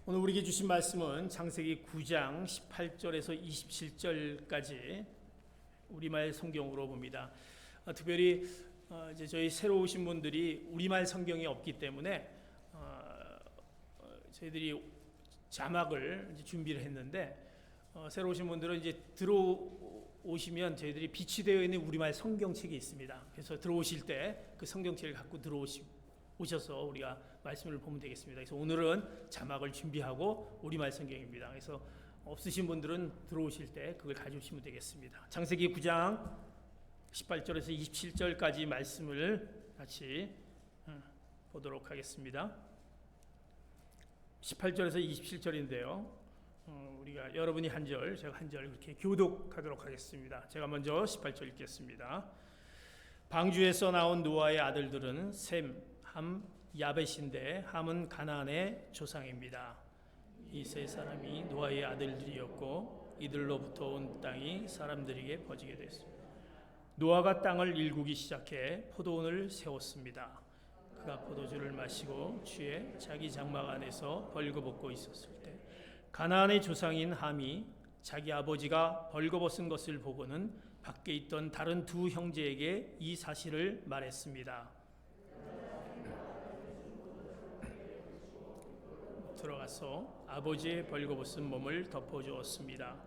오늘 우리에게 주신 말씀은 창세기 9장 18절에서 27절까지 우리말 성경으로 봅니다. 특별히 이제 저희 새로 오신 분들이 우리말 성경이 없기 때문에 저희들이 자막을 이제 준비를 했는데 새로 오신 분들은 이제 들어오시면 저희들이 비치되어 있는 우리말 성경책이 있습니다. 그래서 들어오실 때 그 성경책을 갖고 오셔서 우리가 말씀을 보면 되겠습니다. 그래서 오늘은 자막을 준비하고 우리말 성경입니다. 그래서 없으신 분들은 들어오실 때 그걸 가져오시면 되겠습니다. 창세기 9장 18절에서 27절까지 말씀을 같이 보도록 하겠습니다. 18절에서 27절인데요. 우리가 여러분이 한 절, 제가 한 절 그렇게 교독하도록 하겠습니다. 제가 먼저 18절 읽겠습니다. 방주에서 나온 노아의 아들들은 셈, 함, 야벳인데 함은 가나안의 조상입니다. 이 세 사람이 노아의 아들들이었고 이들로부터 온 땅이 사람들에게 퍼지게 됐습니다. 노아가 땅을 일구기 시작해 포도원을 세웠습니다. 그가 포도주를 마시고 취해 자기 장막 안에서 벌거벗고 있었을 때 가나안의 조상인 함이 자기 아버지가 벌거벗은 것을 보고는 밖에 있던 다른 두 형제에게 이 사실을 말했습니다. 들어가서 아버지의 벌거벗은 몸을 덮어주었습니다.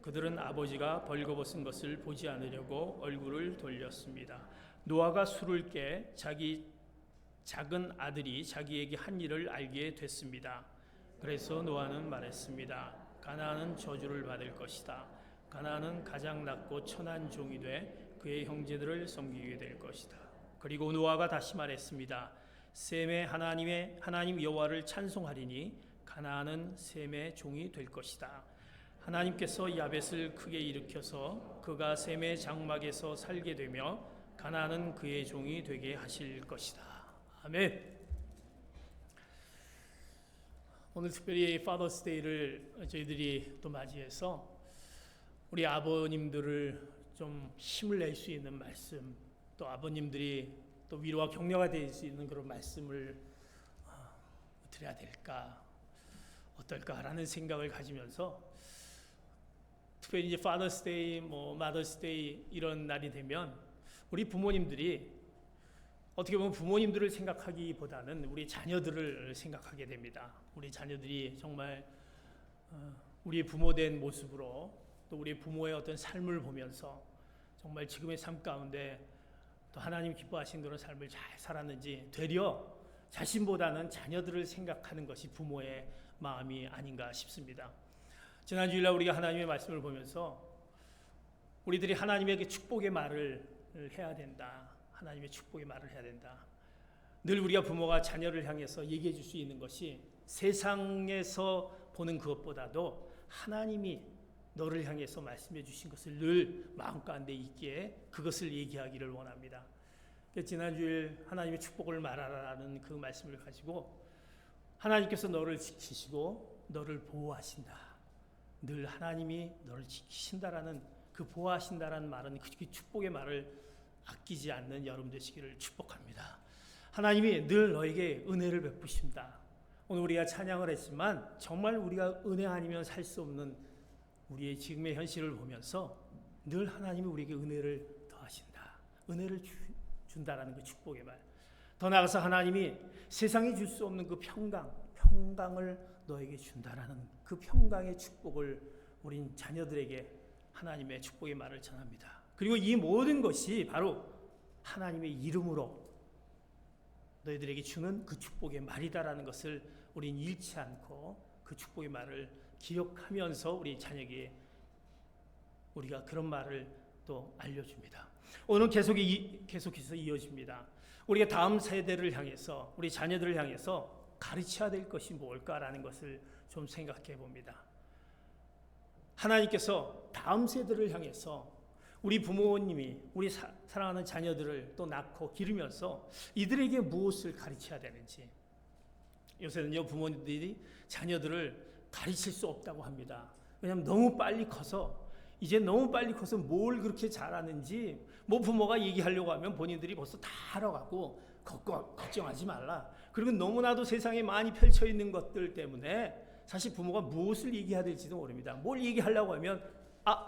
그들은 아버지가 벌거벗은 것을 보지 않으려고 얼굴을 돌렸습니다. 노아가 술을 깨 자기 작은 아들이 자기에게 한 일을 알게 됐습니다. 그래서 노아는 말했습니다. 가나안은 저주를 받을 것이다. 가나안은 가장 낮고 천한 종이 돼 그의 형제들을 섬기게 될 것이다. 그리고 노아가 다시 말했습니다. 셈의 하나님 여호와를 찬송하리니 가나안은 셈의 종이 될 것이다. 하나님께서 야벳을 크게 일으켜서 그가 셈의 장막에서 살게 되며 가나안은 그의 종이 되게 하실 것이다. 아멘. 오늘 특별히 파더스 데이를 저희들이 또 맞이해서 우리 아버님들을 좀 힘을 낼 수 있는 말씀, 또 아버님들이 또 위로와 격려가 될 수 있는 그런 말씀을 드려야 될까, 어떨까라는 생각을 가지면서 특별히 이제 파더스 데이, 마더스 데이 이런 날이 되면 우리 부모님들이 어떻게 보면 부모님들을 생각하기보다는 우리 자녀들을 생각하게 됩니다. 우리 자녀들이 정말 우리의 부모된 모습으로 또 우리 부모의 어떤 삶을 보면서 정말 지금의 삶 가운데 또 하나님 기뻐하신 그런 삶을 잘 살았는지 되려 자신보다는 자녀들을 생각하는 것이 부모의 마음이 아닌가 싶습니다. 지난 주일날 우리가 하나님의 말씀을 보면서 우리들이 하나님에게 축복의 말을 해야 된다. 하나님의 축복의 말을 해야 된다. 늘 우리가 부모가 자녀를 향해서 얘기해 줄 수 있는 것이 세상에서 보는 그것보다도 하나님이 너를 향해서 말씀해 주신 것을 늘 마음가운데 있기에 그것을 얘기하기를 원합니다. 지난주일 하나님의 축복을 말하라는 그 말씀을 가지고 하나님께서 너를 지키시고 너를 보호하신다. 늘 하나님이 너를 지키신다라는 그 보호하신다라는 말은 그 축복의 말을 아끼지 않는 여러분 되시기를 축복합니다. 하나님이 늘 너에게 은혜를 베푸신다. 오늘 우리가 찬양을 했지만 정말 우리가 은혜 아니면 살 수 없는 우리의 지금의 현실을 보면서 늘 하나님이 우리에게 은혜를 더하신다. 은혜를 준다라는 그 축복의 말. 더 나아가서 하나님이 세상이 줄 수 없는 그 평강을 너에게 준다라는 그 평강의 축복을 우린 자녀들에게 하나님의 축복의 말을 전합니다. 그리고 이 모든 것이 바로 하나님의 이름으로 너희들에게 주는 그 축복의 말이다라는 것을 우린 잃지 않고 그 축복의 말을 기억하면서 우리 자녀에게 우리가 그런 말을 또 알려줍니다. 오늘 계속해서 이어집니다. 우리가 다음 세대를 향해서 우리 자녀들을 향해서 가르쳐야 될 것이 뭘까라는 것을 좀 생각해 봅니다. 하나님께서 다음 세대를 향해서 우리 부모님이 우리 사랑하는 자녀들을 또 낳고 기르면서 이들에게 무엇을 가르쳐야 되는지. 요새는요 부모님들이 자녀들을 가르칠 수 없다고 합니다. 왜냐하면 너무 빨리 커서 뭘 그렇게 잘하는지 부모가 얘기하려고 하면 본인들이 벌써 다 알아가고 걱정하지 말라. 그리고 너무나도 세상에 많이 펼쳐 있는 것들 때문에 사실 부모가 무엇을 얘기해야 될지도 모릅니다. 뭘 얘기하려고 하면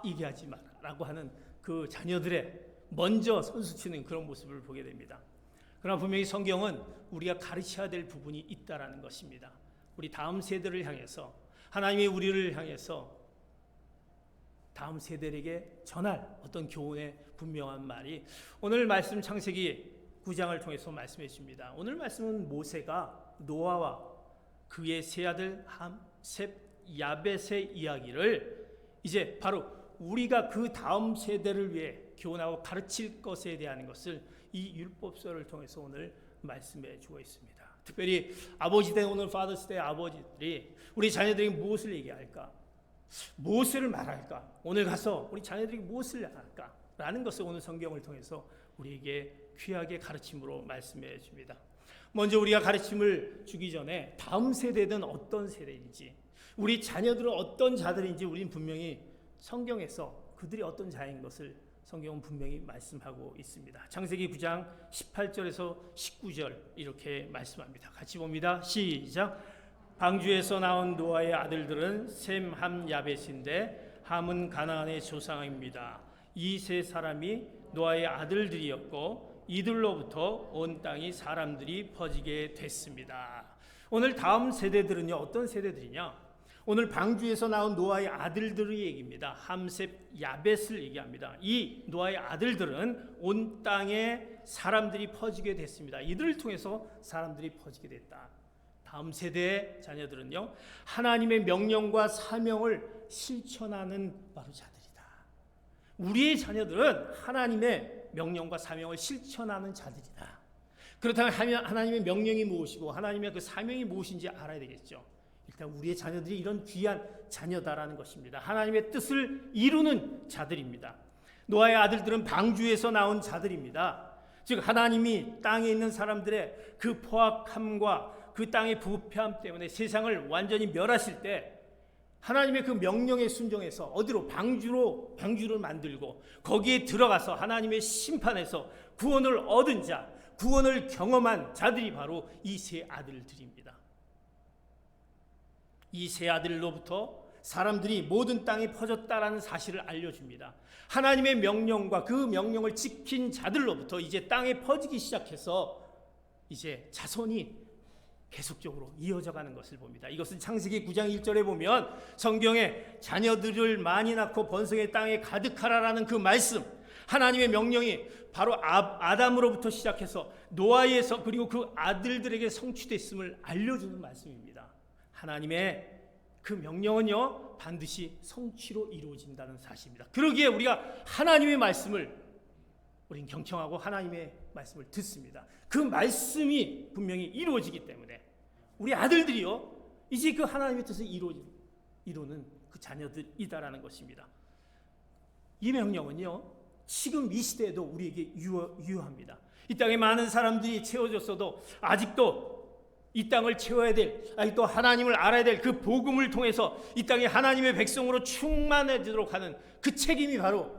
얘기하지 마라고 하는 그 자녀들의 먼저 선수치는 그런 모습을 보게 됩니다. 그러나 분명히 성경은 우리가 가르쳐야 될 부분이 있다라는 것입니다. 우리 다음 세대를 향해서, 하나님이 우리를 향해서 다음 세대에게 전할 어떤 교훈의 분명한 말이 오늘 말씀 창세기 9장을 통해서 말씀해 줍니다. 오늘 말씀은 모세가 노아와 그의 세 아들 함셉, 야벳의 이야기를 이제 바로 우리가 그 다음 세대를 위해 교훈하고 가르칠 것에 대한 것을 이 율법서를 통해서 오늘 말씀해 주고 있습니다. 특별히 아버지 된 오늘 파더스데이 아버지들이 우리 자녀들에게 무엇을 얘기할까? 무엇을 말할까? 오늘 가서 우리 자녀들에게 무엇을 할까? 라는 것을 오늘 성경을 통해서 우리에게 귀하게 가르침으로 말씀해 줍니다. 먼저 우리가 가르침을 주기 전에 다음 세대든 어떤 세대인지, 우리 자녀들은 어떤 자들인지 우리는 분명히 성경에서 그들이 어떤 자인 것을 성경은 분명히 말씀하고 있습니다. 창세기 9장 18절에서 19절 이렇게 말씀합니다. 같이 봅니다. 시작. 방주에서 나온 노아의 아들들은 셈, 함, 야벳인데 함은 가나안의 조상입니다. 이 세 사람이 노아의 아들들이었고 이들로부터 온 땅이 사람들이 퍼지게 됐습니다. 오늘 다음 세대들은요, 어떤 세대들이냐? 오늘 방주에서 나온 노아의 아들들의 얘기입니다. 함셉, 야벳을 얘기합니다. 이 노아의 아들들은 온 땅에 사람들이 퍼지게 됐습니다. 이들을 통해서 사람들이 퍼지게 됐다. 다음 세대의 자녀들은요, 하나님의 명령과 사명을 실천하는 바로 자들이다. 우리의 자녀들은 하나님의 명령과 사명을 실천하는 자들이다. 그렇다면 하나님의 명령이 무엇이고 하나님의 그 사명이 무엇인지 알아야 되겠죠. 일단 우리의 자녀들이 이런 귀한 자녀다라는 것입니다. 하나님의 뜻을 이루는 자들입니다. 노아의 아들들은 방주에서 나온 자들입니다. 즉 하나님이 땅에 있는 사람들의 그 포악함과 그 땅의 부패함 때문에 세상을 완전히 멸하실 때 하나님의 그 명령에 순종해서 어디로 방주를 만들고 거기에 들어가서 하나님의 심판에서 구원을 얻은 자, 구원을 경험한 자들이 바로 이 세 아들들입니다. 이 세 아들로부터 사람들이 모든 땅에 퍼졌다라는 사실을 알려줍니다. 하나님의 명령과 그 명령을 지킨 자들로부터 이제 땅에 퍼지기 시작해서 이제 자손이 계속적으로 이어져가는 것을 봅니다. 이것은 창세기 9장 1절에 보면 성경에 자녀들을 많이 낳고 번성의 땅에 가득하라라는 그 말씀, 하나님의 명령이 바로 아담으로부터 시작해서 노아에서 그리고 그 아들들에게 성취됐음을 알려주는 말씀입니다. 하나님의 그 명령은요 반드시 성취로 이루어진다는 사실입니다. 그러기에 우리가 하나님의 말씀을 우린 경청하고 하나님의 말씀을 듣습니다. 그 말씀이 분명히 이루어지기 때문에 우리 아들들이요 이제 그 하나님의 뜻을 이루는 그 자녀들이다라는 것입니다. 이 명령은요 지금 이 시대에도 우리에게 유효합니다. 이 땅에 많은 사람들이 채워졌어도 아직도 이 땅을 채워야 될, 아직도 하나님을 알아야 될 그 복음을 통해서 이 땅에 하나님의 백성으로 충만해지도록 하는 그 책임이 바로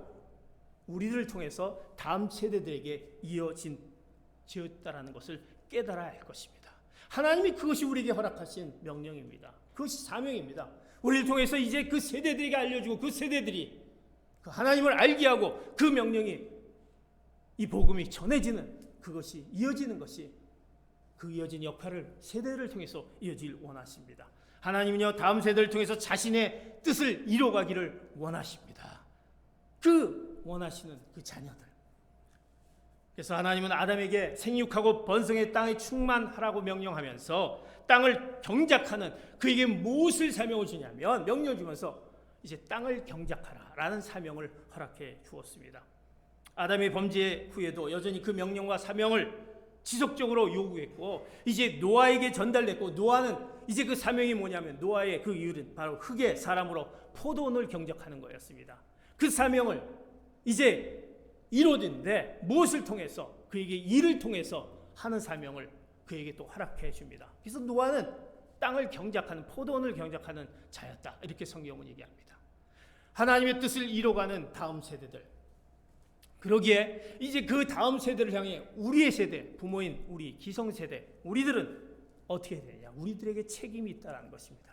우리를 통해서 다음 세대들에게 이어지었다라는 것을 깨달아야 할 것입니다. 하나님이 그것이 우리에게 허락하신 명령입니다. 그것이 사명입니다. 우리를 통해서 이제 그 세대들에게 알려주고 그 세대들이 그 하나님을 알게 하고 그 명령이 이 복음이 전해지는 그것이 이어지는 것이 그 이어진 역할을 세대를 통해서 이어질 원하십니다. 하나님은요 다음 세대를 통해서 자신의 뜻을 이뤄가기를 원하십니다. 그 원하시는 그 자녀들. 그래서 하나님은 아담에게 생육하고 번성의 땅에 충만하라고 명령하면서 땅을 경작하는 그에게 무엇을 사명을 주냐면 명령을 주면서 이제 땅을 경작하라라는 사명을 허락해 주었습니다. 아담의 범죄 후에도 여전히 그 명령과 사명을 지속적으로 요구했고 이제 노아에게 전달됐고 노아는 이제 그 사명이 뭐냐면 노아의 그 이유는 바로 흙의 사람으로 포도원을 경작하는 거였습니다. 그 사명을 이제 이루어진데 무엇을 통해서 그에게 일을 통해서 하는 사명을 그에게 또 허락해 줍니다. 그래서 노아는 땅을 경작하는 포도원을 경작하는 자였다 이렇게 성경은 얘기합니다. 하나님의 뜻을 이뤄가는 다음 세대들. 그러기에 이제 그 다음 세대를 향해 우리의 세대, 부모인 우리 기성세대, 우리들은 어떻게 해야 되냐? 우리들에게 책임이 있다는 것입니다.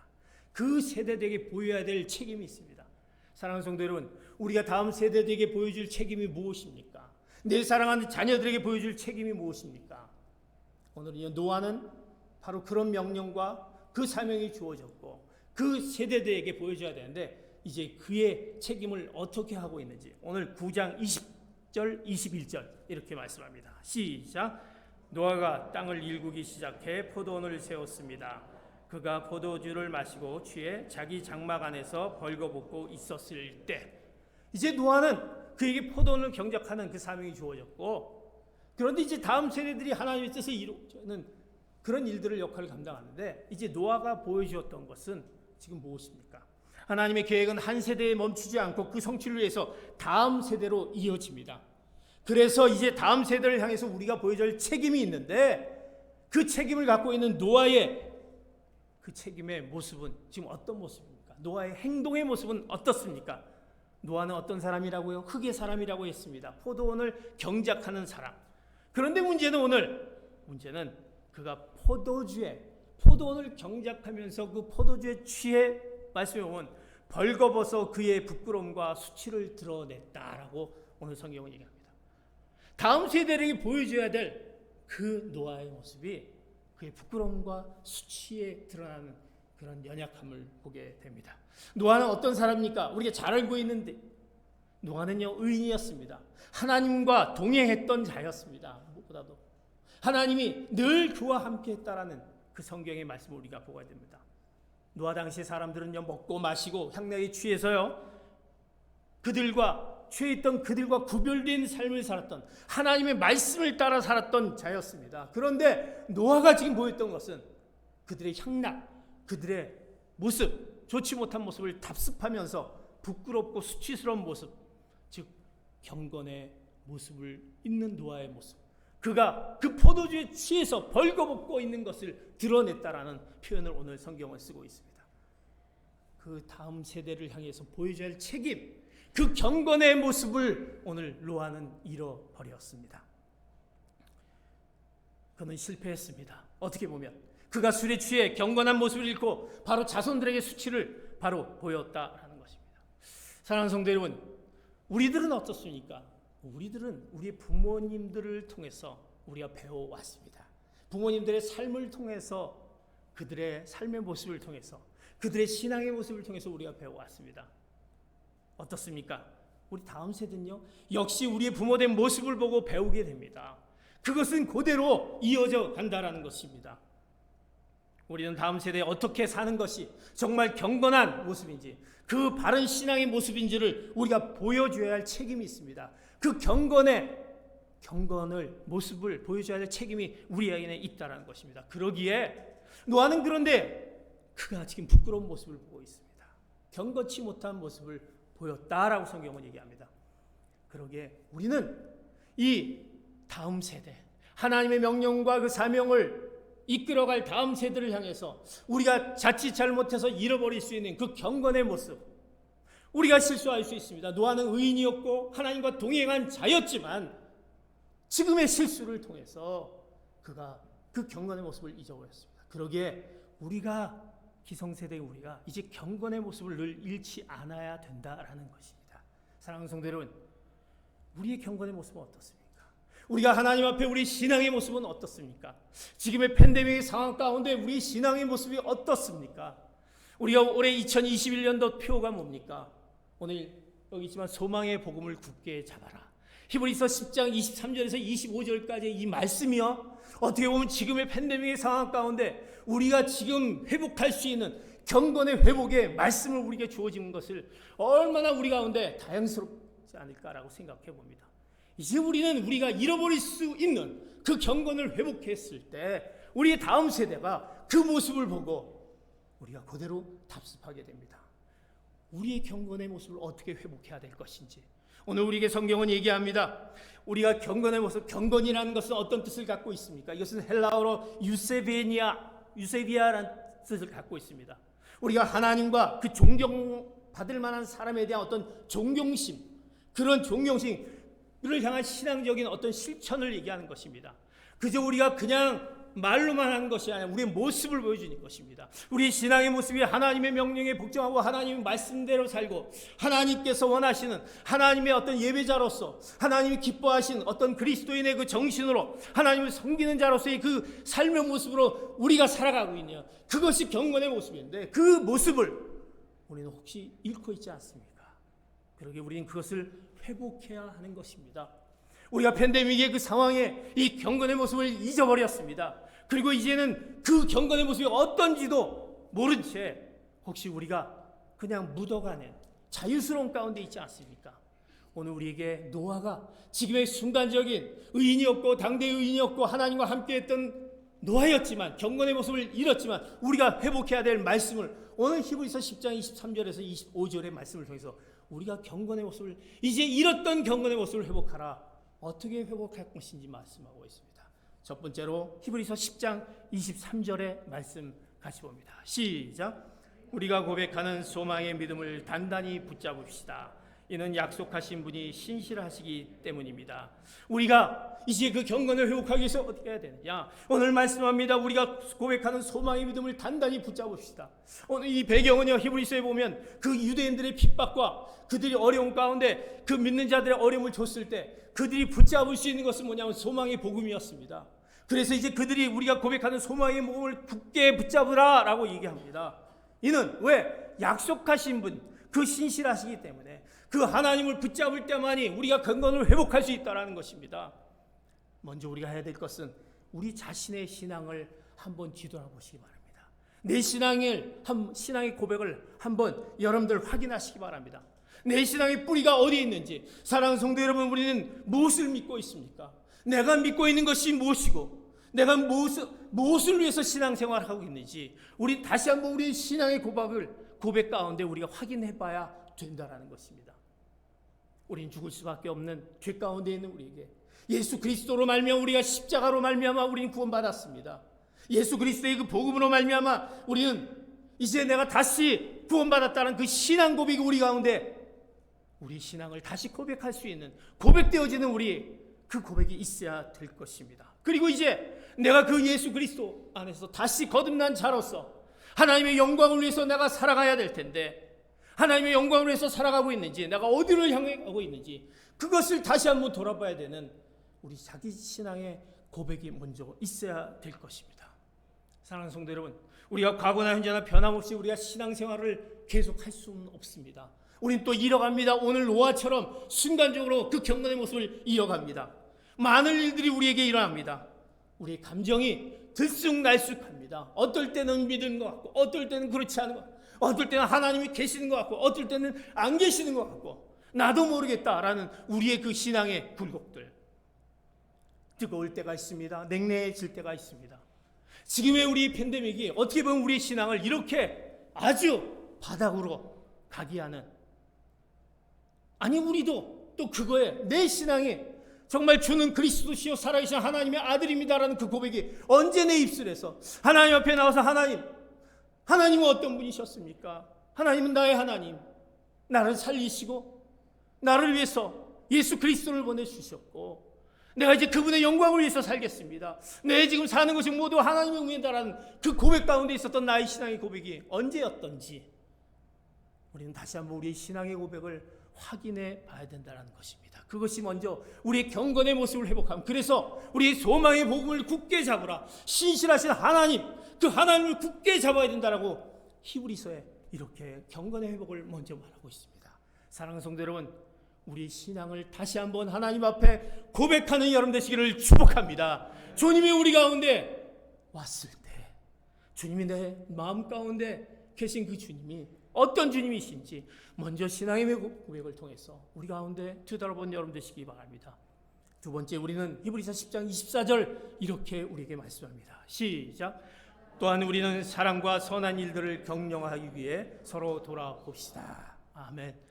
그 세대들에게 보여야 될 책임이 있습니다. 사랑하는 성도 여러분, 우리가 다음 세대들에게 보여줄 책임이 무엇입니까? 내 사랑하는 자녀들에게 보여줄 책임이 무엇입니까? 오늘 노아는 바로 그런 명령과 그 사명이 주어졌고 그 세대들에게 보여줘야 되는데 이제 그의 책임을 어떻게 하고 있는지 오늘 9장 20절 21절 이렇게 말씀합니다. 시작. 노아가 땅을 일구기 시작해 포도원을 세웠습니다. 그가 포도주를 마시고 취해 자기 장막 안에서 벌거벗고 있었을 때, 이제 노아는 그에게 포도원을 경작하는 그 사명이 주어졌고, 그런데 이제 다음 세대들이 하나님의 뜻을 이루는 그런 일들을 역할을 감당하는데, 이제 노아가 보여주었던 것은 지금 무엇입니까? 하나님의 계획은 한 세대에 멈추지 않고 그 성취를 위해서 다음 세대로 이어집니다. 그래서 이제 다음 세대를 향해서 우리가 보여줄 책임이 있는데, 그 책임을 갖고 있는 노아의 그 책임의 모습은 지금 어떤 모습입니까? 노아의 행동의 모습은 어떻습니까? 노아는 어떤 사람이라고요? 흙의 사람이라고 했습니다. 포도원을 경작하는 사람. 그런데 문제는 그가 포도원을 경작하면서 그 포도주에 취해, 말씀에 보면 벌거벗어 그의 부끄러움과 수치를 드러냈다라고 오늘 성경은 얘기합니다. 다음 세대에게 보여줘야 될 그 노아의 모습이 그의 부끄러움과 수치에 드러나는 그런 연약함을 보게 됩니다. 노아는 어떤 사람입니까? 우리가 잘 알고 있는데, 노아는요 의인이었습니다. 하나님과 동행했던 자였습니다. 무엇보다도 하나님이 늘 그와 함께했다라는 그 성경의 말씀을 우리가 보아야 됩니다. 노아 당시 사람들은요 먹고 마시고 향락에 취해서요 취해있던 그들과 구별된 삶을 살았던, 하나님의 말씀을 따라 살았던 자였습니다. 그런데 노아가 지금 보였던 것은 그들의 향락, 그들의 모습, 좋지 못한 모습을 답습하면서 부끄럽고 수치스러운 모습, 즉 경건의 모습을 있는 노아의 모습, 그가 그 포도주에 취해서 벌거벗고 있는 것을 드러냈다라는 표현을 오늘 성경은 쓰고 있습니다. 그 다음 세대를 향해서 보여줘야 할 책임, 그 경건의 모습을 오늘 노아는 잃어버렸습니다. 그는 실패했습니다. 어떻게 보면 그가 술에 취해 경건한 모습을 잃고 바로 자손들에게 수치를 바로 보였다라는 것입니다. 사랑하는 성도 여러분, 우리들은 어떻습니까? 우리들은 우리의 부모님들을 통해서 우리가 배워왔습니다. 부모님들의 삶을 통해서, 그들의 삶의 모습을 통해서, 그들의 신앙의 모습을 통해서 우리가 배워왔습니다. 어떻습니까? 우리 다음 세대는요 역시 우리의 부모된 모습을 보고 배우게 됩니다. 그것은 그대로 이어져 간다라는 것입니다. 우리는 다음 세대에 어떻게 사는 것이 정말 경건한 모습인지, 그 바른 신앙의 모습인지를 우리가 보여줘야 할 책임이 있습니다. 그 경건을 모습을 보여줘야 할 책임이 우리에게 있다라는 것입니다. 그러기에 노아는 그런데 그가 지금 부끄러운 모습을 보고 있습니다. 경건치 못한 모습을 보였다라고 성경은 얘기합니다. 그러기에 우리는 이 다음 세대, 하나님의 명령과 그 사명을 이끌어갈 다음 세대를 향해서 우리가 자칫 잘못해서 잃어버릴 수 있는 그 경건의 모습, 우리가 실수할 수 있습니다. 노아는 의인이었고 하나님과 동행한 자였지만 지금의 실수를 통해서 그가 그 경건의 모습을 잊어버렸습니다. 그러기에 우리가, 기성세대의 우리가 이제 경건의 모습을 늘 잃지 않아야 된다라는 것입니다. 사랑하는 성도 여러분, 우리의 경건의 모습은 어떻습니까? 우리가 하나님 앞에 우리 신앙의 모습은 어떻습니까? 지금의 팬데믹의 상황 가운데 우리 신앙의 모습이 어떻습니까? 우리가 올해 2021년도 표가 뭡니까? 오늘 여기 있지만 소망의 복음을 굳게 잡아라. 히브리서 10장 23절에서 25절까지 이 말씀이요, 어떻게 보면 지금의 팬데믹의 상황 가운데 우리가 지금 회복할 수 있는 경건의 회복의 말씀을 우리에게 주어진 것을 얼마나 우리 가운데 다양스럽지 않을까라고 생각해 봅니다. 이제 우리가 잃어버릴 수 있는 그 경건을 회복했을 때 우리의 다음 세대가 그 모습을 보고 우리가 그대로 답습하게 됩니다. 우리의 경건의 모습을 어떻게 회복해야 될 것인지 오늘 우리에게 성경은 얘기합니다. 우리가 경건의 모습, 경건이라는 것은 어떤 뜻을 갖고 있습니까? 이것은 헬라어로 유세비아라는 뜻을 갖고 있습니다. 우리가 하나님과 그 존경받을 만한 사람에 대한 어떤 존경심, 그런 존경심을 향한 신앙적인 어떤 실천을 얘기하는 것입니다. 그저 우리가 그냥 말로만 하는 것이 아니라 우리의 모습을 보여주는 것입니다. 우리 신앙의 모습이 하나님의 명령에 복종하고 하나님의 말씀대로 살고 하나님께서 원하시는 하나님의 어떤 예배자로서 하나님이 기뻐하신 어떤 그리스도인의 그 정신으로 하나님을 섬기는 자로서의 그 삶의 모습으로 우리가 살아가고 있냐, 그것이 경건의 모습인데 그 모습을 우리는 혹시 잃고 있지 않습니까? 그러기에 우리는 그것을 회복해야 하는 것입니다. 우리가 팬데믹의 그 상황에 이 경건의 모습을 잊어버렸습니다. 그리고 이제는 그 경건의 모습이 어떤지도 모른 채 혹시 우리가 그냥 묻어가는 자유스러운 가운데 있지 않습니까? 오늘 우리에게 노아가 지금의 순간적인 의인이었고 당대의 의인이었고 하나님과 함께했던 노아였지만 경건의 모습을 잃었지만 우리가 회복해야 될 말씀을 오늘 히브리서 10장 23절에서 25절의 말씀을 통해서 우리가 경건의 모습을 이제 잃었던 경건의 모습을 회복하라. 어떻게 회복할 것인지 말씀하고 있습니다. 첫 번째로 히브리서 10장 23절의 말씀 같이 봅니다. 시작. 우리가 고백하는 소망의 믿음을 단단히 붙잡읍시다. 이는 약속하신 분이 신실하시기 때문입니다. 우리가 이제 그 경건을 회복하기 위해서 어떻게 해야 되느냐? 오늘 말씀합니다. 우리가 고백하는 소망의 믿음을 단단히 붙잡읍시다. 오늘 이 배경은요, 히브리서에 보면 그 유대인들의 핍박과 그들이 어려운 가운데 그 믿는 자들의 어려움을 줬을 때 그들이 붙잡을 수 있는 것은 뭐냐면 소망의 복음이었습니다. 그래서 이제 그들이 우리가 고백하는 소망의 복음을 굳게 붙잡으라 라고 얘기합니다. 이는 왜? 약속하신 분, 그 신실하시기 때문에 그 하나님을 붙잡을 때만이 우리가 경건을 회복할 수 있다는 것입니다. 먼저 우리가 해야 될 것은 우리 자신의 신앙을 한번 뒤돌아보시기 바랍니다. 내 신앙의 고백을 한번 여러분들 확인하시기 바랍니다. 내 신앙의 뿌리가 어디에 있는지. 사랑하는 성도 여러분, 우리는 무엇을 믿고 있습니까? 내가 믿고 있는 것이 무엇이고 내가 무엇을 위해서 신앙생활을 하고 있는지 우리 다시 한번 우리 신앙의 고백 가운데 우리가 확인해 봐야 된다는 것입니다. 우리는 죽을 수밖에 없는 죄 가운데 있는 우리에게 예수 그리스도로 말미암아 우리가 십자가로 말미암아 우리는 구원받았습니다. 예수 그리스도의 그 복음으로 말미암아 우리는 이제 내가 다시 구원받았다는 그 신앙 고백이 우리 가운데 우리 신앙을 다시 고백할 수 있는 고백되어지는 우리 그 고백이 있어야 될 것입니다. 그리고 이제 내가 그 예수 그리스도 안에서 다시 거듭난 자로서 하나님의 영광을 위해서 내가 살아가야 될 텐데 하나님의 영광을 위해서 살아가고 있는지 내가 어디를 향해 가고 있는지 그것을 다시 한번 돌아봐야 되는 우리 자기 신앙의 고백이 먼저 있어야 될 것입니다. 사랑하는 성도 여러분, 우리가 과거나 현재나 변함없이 우리가 신앙생활을 계속할 수는 없습니다. 우린 또 잃어갑니다. 오늘 노아처럼 순간적으로 그 경건의 모습을 잃어갑니다. 많은 일들이 우리에게 일어납니다. 우리의 감정이 들쑥날쑥합니다. 어떨 때는 믿는 것 같고 어떨 때는 그렇지 않은 것 같고 어떨 때는 하나님이 계시는 것 같고 어떨 때는 안 계시는 것 같고 나도 모르겠다라는 우리의 그 신앙의 굴곡들. 뜨거울 때가 있습니다. 냉랭해질 때가 있습니다. 지금의 우리 팬데믹이 어떻게 보면 우리의 신앙을 이렇게 아주 바닥으로 가게 하는, 아니 우리도 또 그거에 내 신앙이 정말 주는 그리스도시요 살아계신 하나님의 아들입니다라는 그 고백이 언제 내 입술에서 하나님 앞에 나와서 하나님은 어떤 분이셨습니까? 하나님은 나의 하나님, 나를 살리시고 나를 위해서 예수 그리스도를 보내주셨고 내가 이제 그분의 영광을 위해서 살겠습니다. 내 지금 사는 것이 모두 하나님의 은혜다라는 그 고백 가운데 있었던 나의 신앙의 고백이 언제였던지 우리는 다시 한번 우리의 신앙의 고백을 확인해 봐야 된다는 것입니다. 그것이 먼저 우리의 경건의 모습을 회복함. 그래서 우리의 소망의 복음을 굳게 잡으라. 신실하신 하나님, 그 하나님을 굳게 잡아야 된다라고 히브리서에 이렇게 경건의 회복을 먼저 말하고 있습니다. 사랑하는 성도 여러분, 우리 신앙을 다시 한번 하나님 앞에 고백하는 여러분 되시기를 축복합니다. 주님이 우리 가운데 왔을 때 주님이 내 마음 가운데 계신 그 주님이 어떤 주님이신지 먼저 신앙의 고백을 통해서 우리 가운데 뒤돌아본 여러분 되시기 바랍니다. 두 번째, 우리는 히브리서 10장 24절 이렇게 우리에게 말씀합니다. 시작. 또한 우리는 사랑과 선한 일들을 격려하기 위해 서로 돌아봅시다. 아멘.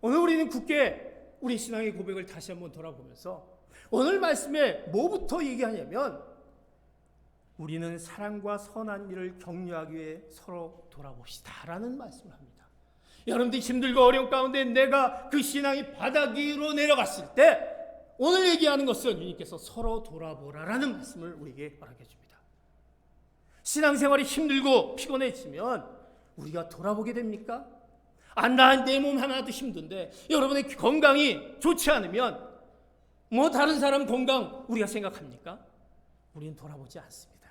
오늘 우리는 굳게 우리 신앙의 고백을 다시 한번 돌아보면서 오늘 말씀에 뭐부터 얘기하냐면 우리는 사랑과 선한 일을 격려하기 위해 서로 돌아봅시다 라는 말씀을 합니다. 여러분들이 힘들고 어려운 가운데 내가 그 신앙이 바닥 위로 내려갔을 때 오늘 얘기하는 것은 주님께서 서로 돌아보라라는 말씀을 우리에게 허락해 줍니다. 신앙생활이 힘들고 피곤해지면 우리가 돌아보게 됩니까? 나 내 몸 하나도 힘든데 여러분의 건강이 좋지 않으면 뭐 다른 사람 건강 우리가 생각합니까? 우리는 돌아보지 않습니다.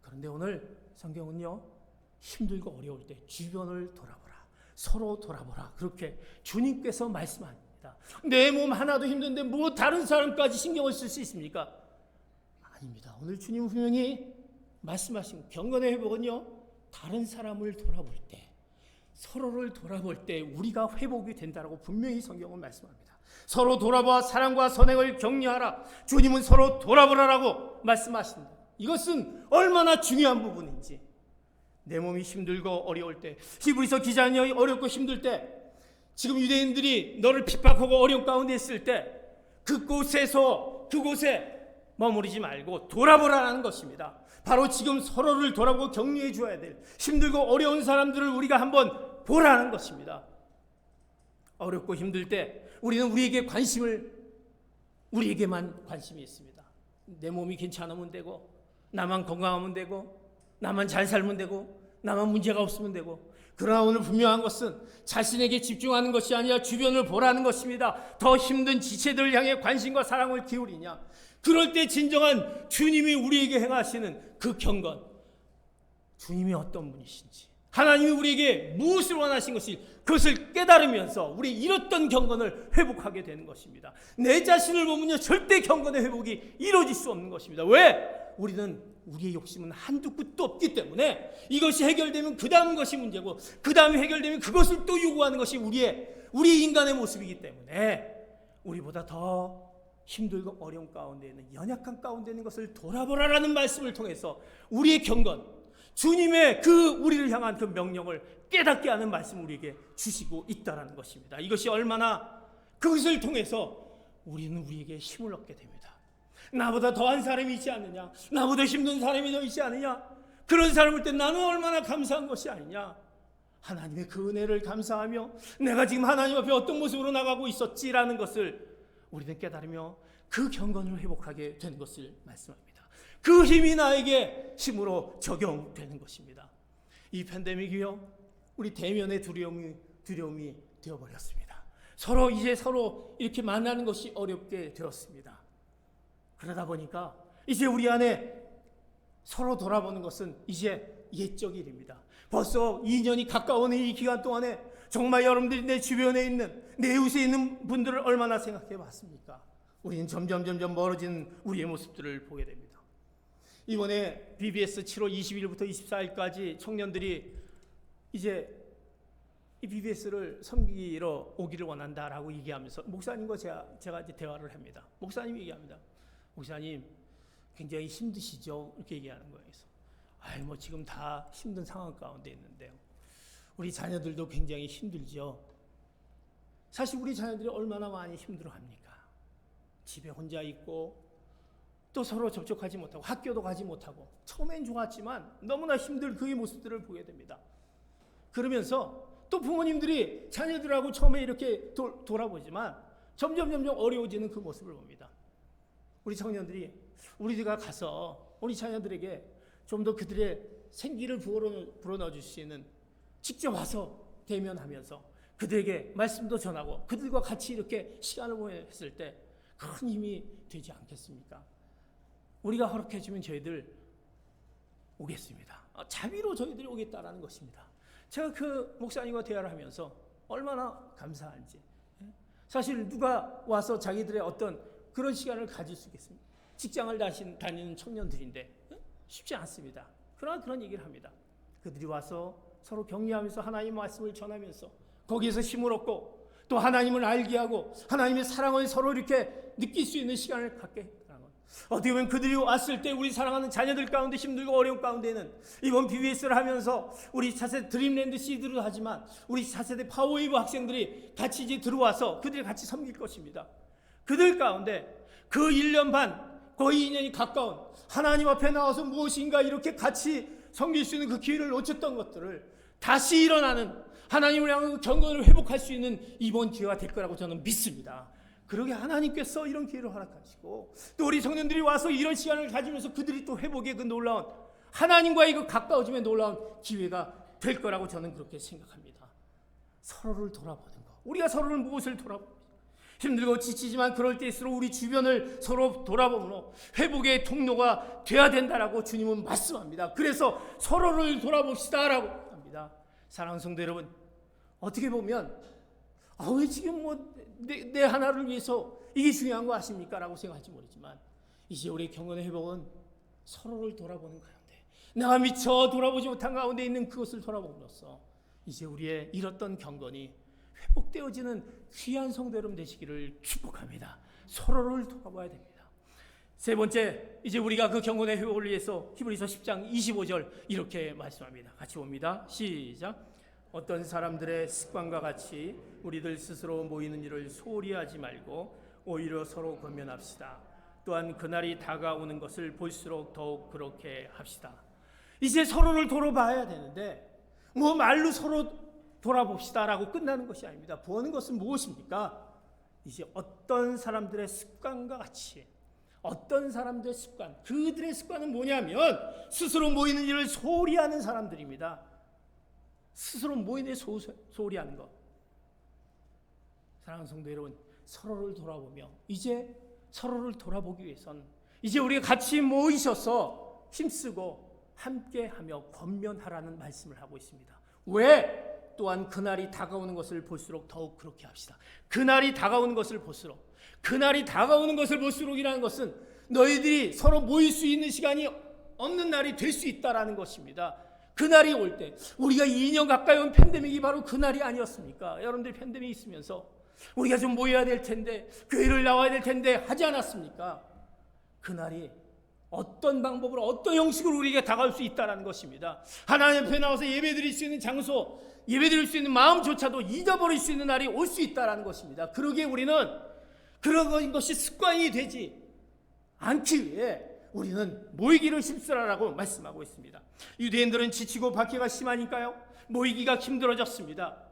그런데 오늘 성경은요, 힘들고 어려울 때 주변을 돌아보라, 서로 돌아보라, 그렇게 주님께서 말씀합니다. 내 몸 하나도 힘든데 뭐 다른 사람까지 신경을 쓸 수 있습니까? 아닙니다. 오늘 주님 분명히 말씀하신 경건의 회복은요, 다른 사람을 돌아볼 때, 서로를 돌아볼 때 우리가 회복이 된다라고 분명히 성경은 말씀합니다. 서로 돌아봐 사랑과 선행을 격려하라. 주님은 서로 돌아보라라고 말씀하십니다. 이것은 얼마나 중요한 부분인지. 내 몸이 힘들고 어려울 때, 히브리서 기자는 어렵고 힘들 때, 지금 유대인들이 너를 핍박하고 어려운 가운데 있을 때 그곳에 머무르지 말고 돌아보라는 것입니다. 바로 지금 서로를 돌아보고 격려해 줘야 될, 힘들고 어려운 사람들을 우리가 한번 보라는 것입니다. 어렵고 힘들 때 우리는 우리에게만 관심이 있습니다. 내 몸이 괜찮으면 되고, 나만 건강하면 되고, 나만 잘 살면 되고, 나만 문제가 없으면 되고. 그러나 오늘 분명한 것은 자신에게 집중하는 것이 아니라 주변을 보라는 것입니다. 더 힘든 지체들을 향해 관심과 사랑을 기울이냐. 그럴 때 진정한 주님이 우리에게 행하시는 그 경건, 주님이 어떤 분이신지, 하나님이 우리에게 무엇을 원하신 것이, 그것을 깨달으면서 우리 잃었던 경건을 회복하게 되는 것입니다. 내 자신을 보면요, 절대 경건의 회복이 이루어질 수 없는 것입니다. 왜? 우리의 욕심은 한두 끝도 없기 때문에 이것이 해결되면 그 다음 것이 문제고, 그 다음에 해결되면 그것을 또 요구하는 것이 우리 인간의 모습이기 때문에 우리보다 더 힘들고 어려운 가운데 있는, 연약한 가운데 있는 것을 돌아보라라는 말씀을 통해서 우리의 경건, 주님의 우리를 향한 그 명령을 깨닫게 하는 말씀을 우리에게 주시고 있다는 것입니다. 이것이 얼마나, 그것을 통해서 우리는 우리에게 힘을 얻게 됩니다. 나보다 더한 사람이 있지 않느냐, 나보다 힘든 사람이 더 있지 않느냐, 그런 사람을 때 나는 얼마나 감사한 것이 아니냐. 하나님의 그 은혜를 감사하며 내가 지금 하나님 앞에 어떤 모습으로 나가고 있었지라는 것을 우리는 깨달으며 그 경건을 회복하게 되는 것을 말씀합니다. 그 힘이 나에게 힘으로 적용되는 것입니다. 이 팬데믹이요, 우리 대면의 두려움이 되어버렸습니다. 서로 이렇게 만나는 것이 어렵게 되었습니다. 그러다 보니까 이제 우리 안에 서로 돌아보는 것은 이제 옛적 일입니다. 벌써 2년이 가까워오는 이 기간 동안에 정말 여러분들이 내 주변에 있는, 내 이웃에 있는 분들을 얼마나 생각해 봤습니까? 우리는 점점 멀어지는 우리의 모습들을 보게 됩니다. 이번에 BBS 7월 20일부터 24일까지 청년들이 이제 이 BBS를 섬기러 오기를 원한다라고 얘기하면서 목사님과 제가 이제 대화를 합니다. 목사님이 얘기합니다. 목사님, 굉장히 힘드시죠? 이렇게 얘기하는 거예요. 그래서 지금 다 힘든 상황 가운데 있는데요, 우리 자녀들도 굉장히 힘들죠. 사실 우리 자녀들이 얼마나 많이 힘들어합니까? 집에 혼자 있고, 또 서로 접촉하지 못하고, 학교도 가지 못하고, 처음엔 좋았지만 너무나 힘들 그의 모습들을 보게 됩니다. 그러면서 또 부모님들이 자녀들하고 처음에 이렇게 돌아보지만 점점 어려워지는 그 모습을 봅니다. 우리 청년들이 우리가 가서 우리 자녀들에게 좀 더 그들의 생기를 불어넣어줄 수 있는, 직접 와서 대면하면서 그들에게 말씀도 전하고 그들과 같이 이렇게 시간을 보냈을 때 큰 힘이 되지 않겠습니까? 우리가 허락해주면 저희들 오겠습니다. 자비로 저희들이 오겠다라는 것입니다. 제가 그 목사님과 대화를 하면서 얼마나 감사한지. 사실 누가 와서 자기들의 어떤 그런 시간을 가질 수 있겠습니까? 직장을 다니는 청년들인데 쉽지 않습니다. 그러나 그런 얘기를 합니다. 그들이 와서 서로 격려하면서 하나님의 말씀을 전하면서 거기에서 힘을 얻고, 또 하나님을 알게 하고 하나님의 사랑을 서로 이렇게 느낄 수 있는 시간을 갖게 하는 것. 어떻게 보면 그들이 왔을 때 우리 사랑하는 자녀들 가운데 힘들고 어려운 가운데는 이번 BBS를 하면서 우리 차세대 드림랜드 시드도 하지만 우리 차세대 파워웨이브 학생들이 같이 이제 들어와서 그들이 같이 섬길 것입니다. 그들 가운데 그 1년 반, 거의 2년이 가까운 하나님 앞에 나와서 무엇인가 이렇게 같이 섬길 수 있는 그 기회를 놓쳤던 것들을 다시 일어나는, 하나님을 향한 경건을 회복할 수 있는 이번 기회가 될 거라고 저는 믿습니다. 그러게 하나님께서 이런 기회를 허락하시고, 또 우리 청년들이 와서 이런 시간을 가지면서 그들이 또 회복의 그 놀라운 하나님과의 그 가까워짐에 놀라운 기회가 될 거라고 저는 그렇게 생각합니다. 서로를 돌아보는 것. 우리가 서로를 무엇을 돌아보고 힘들고 지치지만 그럴 때일수록 우리 주변을 서로 돌아보므로 회복의 통로가 돼야 된다라고 주님은 말씀합니다. 그래서 서로를 돌아봅시다라고 합니다. 사랑하는 성도 여러분, 어떻게 보면 왜 지금 내 하나를 위해서 이게 중요한 거 아십니까? 라고 생각할지 모르지만 이제 우리 경건의 회복은 서로를 돌아보는 가운데 내가 미처 돌아보지 못한 가운데 있는 그것을 돌아봄으로써 이제 우리의 잃었던 경건이 회복되어지는 귀한 성도 여러분 되시기를 축복합니다. 서로를 돌아봐야 됩니다. 세 번째, 이제 우리가 그 경건의 회복을 위해서 히브리서 10장 25절 이렇게 말씀합니다. 같이 봅니다. 시작. 어떤 사람들의 습관과 같이 우리들 스스로 모이는 일을 소홀히 하지 말고 오히려 서로 권면합시다. 또한 그날이 다가오는 것을 볼수록 더욱 그렇게 합시다. 이제 서로를 돌아봐야 되는데 말로 서로 돌아봅시다라고 끝나는 것이 아닙니다. 보는 것은 무엇입니까? 이제 어떤 사람들의 습관과 같이 어떤 사람들의 습관, 그들의 습관은 뭐냐면 스스로 모이는 일을 소홀히 하는 사람들입니다. 스스로 모이는 일을 소홀히 하는 것. 사랑하는 성도 여러분, 서로를 돌아보며 이제 서로를 돌아보기 위해선 이제 우리가 같이 모이셔서 힘쓰고 함께하며 권면하라는 말씀을 하고 있습니다. 왜? 또한 그날이 다가오는 것을 볼수록 더욱 그렇게 합시다. 그날이 다가오는 것을 볼수록, 그날이 다가오는 것을 볼수록이라는 것은 너희들이 서로 모일 수 있는 시간이 없는 날이 될 수 있다라는 것입니다. 그날이 올 때, 우리가 2년 가까이 온 팬데믹이 바로 그날이 아니었습니까? 여러분들 팬데믹이 있으면서 우리가 좀 모여야 될 텐데, 교회를 나와야 될 텐데 하지 않았습니까? 그날이 어떤 방법으로 어떤 형식으로 우리에게 다가올 수 있다는 것입니다. 하나님 앞에 나와서 예배드릴 수 있는 장소, 예배드릴 수 있는 마음조차도 잊어버릴 수 있는 날이 올 수 있다는 것입니다. 그러기에 우리는 그런 것이 습관이 되지 않기 위해 우리는 모이기를 힘쓰라라고 말씀하고 있습니다. 유대인들은 지치고 박해가 심하니까요, 모이기가 힘들어졌습니다.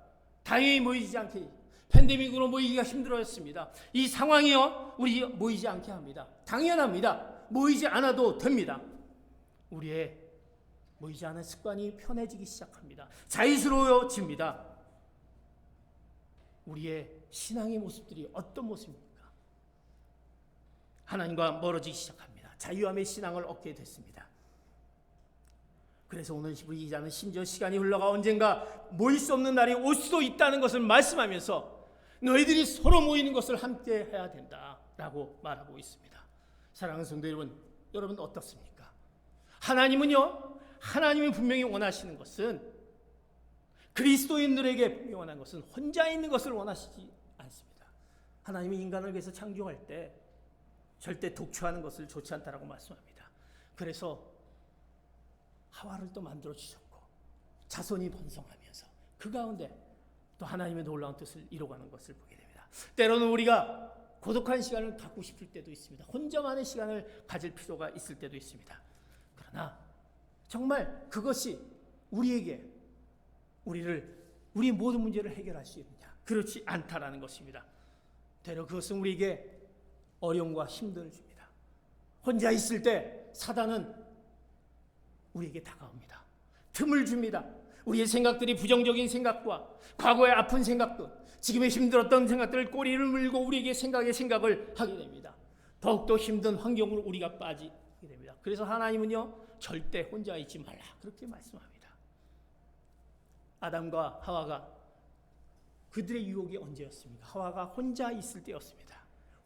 당연히 모이지 않게, 팬데믹으로 모이기가 힘들어졌습니다. 이 상황이요, 우리 모이지 않게 합니다. 당연합니다. 모이지 않아도 됩니다. 우리의 모이지 않은 습관이 편해지기 시작합니다. 자유스러워집니다. 우리의 신앙의 모습들이 어떤 모습입니까? 하나님과 멀어지기 시작합니다. 자유함의 신앙을 얻게 됐습니다. 그래서 오늘 히브리 기자는 심지어 시간이 흘러가 언젠가 모일 수 없는 날이 올 수도 있다는 것을 말씀하면서 너희들이 서로 모이는 것을 함께 해야 된다라고 말하고 있습니다. 사랑하는 성도 여러분 어떻습니까? 하나님이 분명히 원하시는 것은, 그리스도인들에게 분명히 원하는 것은 혼자 있는 것을 원하시지 않습니다. 하나님이 인간을 위해서 창조할 때 절대 독초하는 것을 좋지 않다라고 말씀합니다. 그래서 하와를 또 만들어 주셨고 자손이 번성하면서 그 가운데 또 하나님의 놀라운 뜻을 이루어가는 것을 보게 됩니다. 때로는 우리가 고독한 시간을 갖고 싶을 때도 있습니다. 혼자만의 시간을 가질 필요가 있을 때도 있습니다. 그러나 정말 그것이 우리의 모든 문제를 해결할 수 있느냐? 그렇지 않다라는 것입니다. 되려 그것은 우리에게 어려움과 힘듦을 줍니다. 혼자 있을 때 사단은 우리에게 다가옵니다. 틈을 줍니다. 우리의 생각들이 부정적인 생각과 과거의 아픈 생각들, 지금의 힘들었던 생각들을 꼬리를 물고 우리에게 생각을 하게 됩니다. 더욱더 힘든 환경으로 우리가 빠지게 됩니다. 그래서 하나님은요, 절대 혼자 있지 말라 그렇게 말씀합니다. 아담과 하와가 그들의 유혹이 언제였습니까? 하와가 혼자 있을 때였습니다.